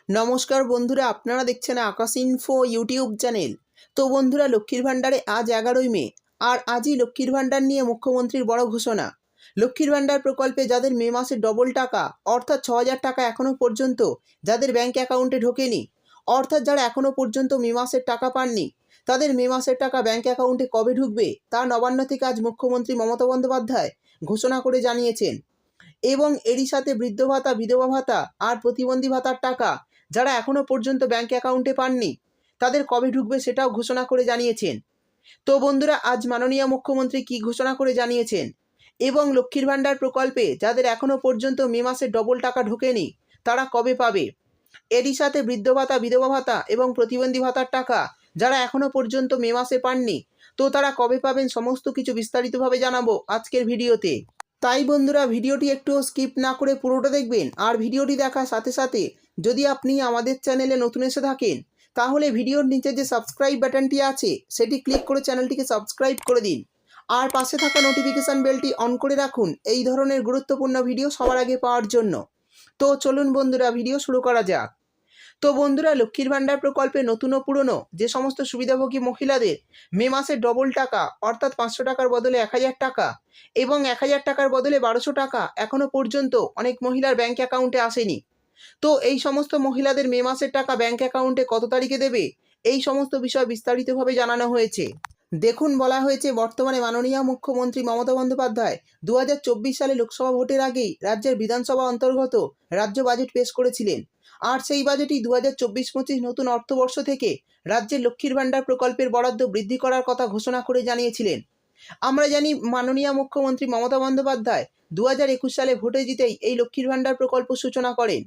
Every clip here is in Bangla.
নমস্কার বন্ধুরা, আপনারা দেখছেন আকাশ ইনফো ইউটিউব চ্যানেল। তো বন্ধুরা, লক্ষ্মীর ভাণ্ডারে আজ 11ই মে, আর আজই লক্ষ্মীর ভাণ্ডার নিয়ে মুখ্যমন্ত্রীর বড় ঘোষণা। লক্ষ্মীর ভাণ্ডার প্রকল্পে যাদের মে মাসে ডবল টাকা অর্থাৎ 6,000 টাকা এখনও পর্যন্ত যাদের ব্যাঙ্ক অ্যাকাউন্টে ঢোকেনি, অর্থাৎ যারা এখনও পর্যন্ত মে মাসের টাকা পাননি, তাদের মে মাসের টাকা ব্যাঙ্ক অ্যাকাউন্টে কবে ঢুকবে তা নবান্ন থেকে আজ মুখ্যমন্ত্রী মমতা বন্দ্যোপাধ্যায় ঘোষণা করে জানিয়েছেন। এবং এরই সাথে বৃদ্ধ ভাতা, বিধবা ভাতা আর প্রতিবন্ধী ভাতার টাকা যারা এখনও পর্যন্ত ব্যাঙ্ক অ্যাকাউন্টে পাননি, তাদের কবে ঢুকবে সেটাও ঘোষণা করে জানিয়েছেন। তো বন্ধুরা, আজ মাননীয় মুখ্যমন্ত্রী কী ঘোষণা করে জানিয়েছেন এবং লক্ষ্মীর ভাণ্ডার প্রকল্পে যাদের এখনও পর্যন্ত মে মাসে ডবল টাকা ঢোকেনি তারা কবে পাবে, এরই সাথে বৃদ্ধ ভাতা, বিধবা ভাতা এবং প্রতিবন্ধী ভাতার টাকা যারা এখনও পর্যন্ত মে মাসে পাননি, তো তারা কবে পাবেন, সমস্ত কিছু বিস্তারিতভাবে জানাবো আজকের ভিডিওতে। তাই বন্ধুরা, ভিডিওটি একটু স্কিপ না করে পুরোটা দেখবেন। আর ভিডিওটি দেখার সাথে সাথে যদি আপনি আমাদের চ্যানেলে নতুন এসে থাকেন, তাহলে ভিডিওর নিচে যে সাবস্ক্রাইব বাটনটি আছে সেটি ক্লিক করে চ্যানেলটিকে সাবস্ক্রাইব করে দিন। আর পাশে থাকা নোটিফিকেশান বেলটি অন করে রাখুন এই ধরনের গুরুত্বপূর্ণ ভিডিও সবার আগে পাওয়ার জন্য। তো চলুন বন্ধুরা, ভিডিও শুরু করা যাক। তো বন্ধুরা, লক্ষ্মীর ভাণ্ডার প্রকল্পে নতুন ও পুরনো যে সমস্ত সুবিধাভোগী মহিলাদের মে মাসে ডবল টাকা অর্থাৎ 500 টাকার বদলে 1000 টাকা এবং 1000 টাকার বদলে 1200 টাকা এখনও পর্যন্ত অনেক মহিলার ব্যাঙ্ক অ্যাকাউন্টে আসেনি। তো এই সমস্ত মহিলাদের মে মাসের টাকা ব্যাঙ্ক অ্যাকাউন্টে কত তারিখে দেবে, এই সমস্ত বিষয় বিস্তারিতভাবে জানানো হয়েছে। দেখুন, বলা হয়েছে বর্তমানে মাননীয় মুখ্যমন্ত্রী মমতা বন্দ্যোপাধ্যায় 2024 সালে লোকসভা ভোটের আগেই রাজ্যের বিধানসভা অন্তর্গত রাজ্য বাজেট পেশ করেছিলেন। আর সেই বাজেটই 2024-25 নতুন অর্থবর্ষ থেকে রাজ্যের লক্ষ্মীর ভাণ্ডার প্রকল্পের বরাদ্দ বৃদ্ধি করার কথা ঘোষণা করে জানিয়েছিলেন। আমরা জানি মাননীয় মুখ্যমন্ত্রী মমতা বন্দ্যোপাধ্যায় 2021 সালে ভোটে জিতেই এই লক্ষ্মীর ভাণ্ডার প্রকল্প সূচনা করেন।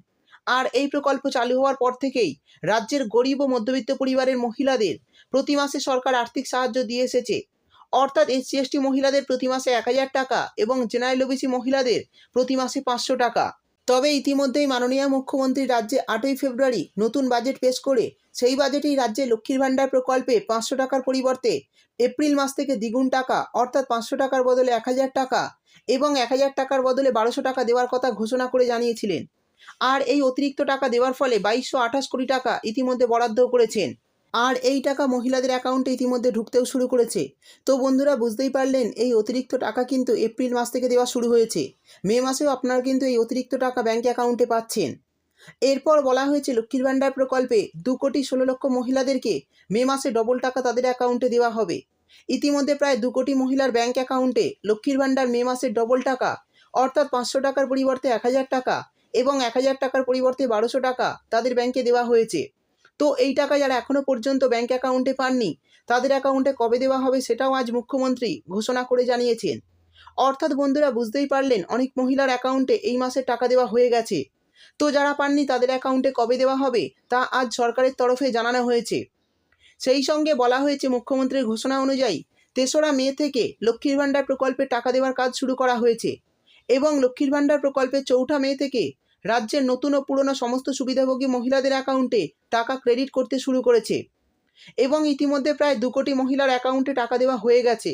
আর এই প্রকল্প চালু হওয়ার পর থেকেই রাজ্যের গরিব ও মধ্যবিত্ত পরিবারের মহিলাদের প্রতি মাসে সরকার আর্থিক সাহায্য দিয়ে এসেছে। অর্থাৎ SC/ST মহিলাদের প্রতি মাসে 1000 টাকা এবং জেনারেল OBC মহিলাদের প্রতি মাসে 500 টাকা। তবে ইতিমধ্যেই মাননীয় মুখ্যমন্ত্রী রাজ্যে 8ই ফেব্রুয়ারি নতুন বাজেট পেশ করে সেই বাজেটেই রাজ্যে লক্ষ্মীর ভাণ্ডার প্রকল্পে 500 টাকার পরিবর্তে এপ্রিল মাস থেকে দ্বিগুণ টাকা অর্থাৎ 500 টাকার বদলে 1000 টাকা এবং 1000 টাকার বদলে 1200 টাকা দেওয়ার কথা ঘোষণা করে জানিয়েছিলেন। আর এই অতিরিক্ত টাকা দেওয়ার ফলে 2228 কোটি টাকা ইতিমধ্যে বরাদ্দ করেছেন। আর এই টাকা মহিলাদের অ্যাকাউন্টে ইতিমধ্যে ঢুকতেও শুরু করেছে। তো বন্ধুরা, বুঝতেই পারলেন এই অতিরিক্ত টাকা কিন্তু এপ্রিল মাস থেকে দেওয়া শুরু হয়েছে। মে মাসেও আপনারা কিন্তু এই অতিরিক্ত টাকা ব্যাঙ্ক অ্যাকাউন্টে পাচ্ছেন। এরপর বলা হয়েছে লক্ষ্মীর ভাণ্ডার প্রকল্পে 2,16,00,000 মহিলাদেরকে মে মাসে ডবল টাকা তাদের অ্যাকাউন্টে দেওয়া হবে। ইতিমধ্যে প্রায় 2 কোটি মহিলার ব্যাঙ্ক অ্যাকাউন্টে লক্ষ্মীর ভাণ্ডার মে মাসে ডবল টাকা অর্থাৎ 500 টাকার পরিবর্তে 1000 টাকা এবং 1000 টাকার পরিবর্তে 1200 টাকা তাদের ব্যাঙ্কে দেওয়া হয়েছে। তো এই টাকা যারা এখনও পর্যন্ত ব্যাঙ্ক অ্যাকাউন্টে পাননি, তাদের অ্যাকাউন্টে কবে দেওয়া হবে সেটাও আজ মুখ্যমন্ত্রী ঘোষণা করে জানিয়েছেন। অর্থাৎ বন্ধুরা, বুঝতেই পারলেন অনেক মহিলার অ্যাকাউন্টে এই মাসে টাকা দেওয়া হয়ে গেছে। তো যারা পাননি তাদের অ্যাকাউন্টে কবে দেওয়া হবে তা আজ সরকারের তরফে জানানো হয়েছে। সেই সঙ্গে বলা হয়েছে মুখ্যমন্ত্রীর ঘোষণা অনুযায়ী 3রা মে থেকে লক্ষ্মীর ভাণ্ডার প্রকল্পে টাকা দেওয়ার কাজ শুরু করা হয়েছে এবং লক্ষ্মীর ভাণ্ডার প্রকল্পে 4ঠা মে থেকে রাজ্যের নতুন ও পুরনো সমস্ত সুবিধাভোগী মহিলাদের অ্যাকাউন্টে টাকা ক্রেডিট করতে শুরু করেছে এবং ইতিমধ্যে প্রায় 2 কোটি মহিলার অ্যাকাউন্টে টাকা দেওয়া হয়ে গেছে।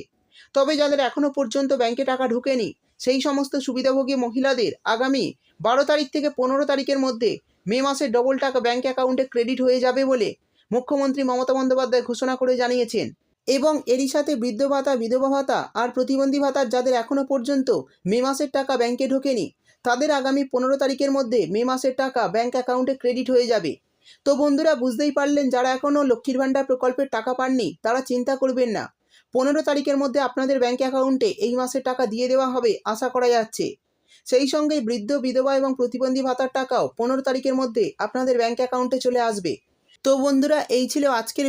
তবে যাদের এখনও পর্যন্ত ব্যাঙ্কে টাকা ঢোকেনি, সেই সমস্ত সুবিধাভোগী মহিলাদের আগামী 12 তারিখ থেকে 15 তারিখের মধ্যে মে মাসে ডবল টাকা ব্যাঙ্ক অ্যাকাউন্টে ক্রেডিট হয়ে যাবে বলে মুখ্যমন্ত্রী মমতা বন্দ্যোপাধ্যায় ঘোষণা করে জানিয়েছেন। এবং এরই সাথে বৃদ্ধ ভাতা, বিধবা ভাতা আর প্রতিবন্ধী ভাতার যাদের এখনও পর্যন্ত মে মাসের টাকা ব্যাঙ্কে ঢোকেনি, তাদের আগামী 15 তারিখের মধ্যে মে মাসের টাকা ব্যাঙ্ক অ্যাকাউন্টে ক্রেডিট হয়ে যাবে। তো বন্ধুরা, বুঝতেই পারলেন যারা এখনও লক্ষ্মীর ভাণ্ডার প্রকল্পের টাকা পাননি তারা চিন্তা করবেন না। 15 তারিখের মধ্যে আপনাদের ব্যাঙ্ক অ্যাকাউন্টে এই মাসের টাকা দিয়ে দেওয়া হবে আশা করা যাচ্ছে। সেই সঙ্গেই বৃদ্ধ, বিধবা এবং প্রতিবন্ধী ভাতার টাকাও 15 তারিখের মধ্যে আপনাদের ব্যাঙ্ক অ্যাকাউন্টে চলে আসবে। তো বন্ধুরা, এই ছিল আজকের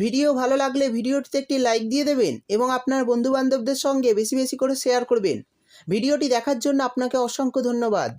ভিডিও ভালো লাগলে ভিডিওটিতে একটি লাইক দিয়ে দেবেন এবং আপনার বন্ধুবান্ধবদের সঙ্গে বেশি বেশি করে শেয়ার করবেন। ভিডিওটি দেখার জন্য আপনাকে অসংখ্য ধন্যবাদ।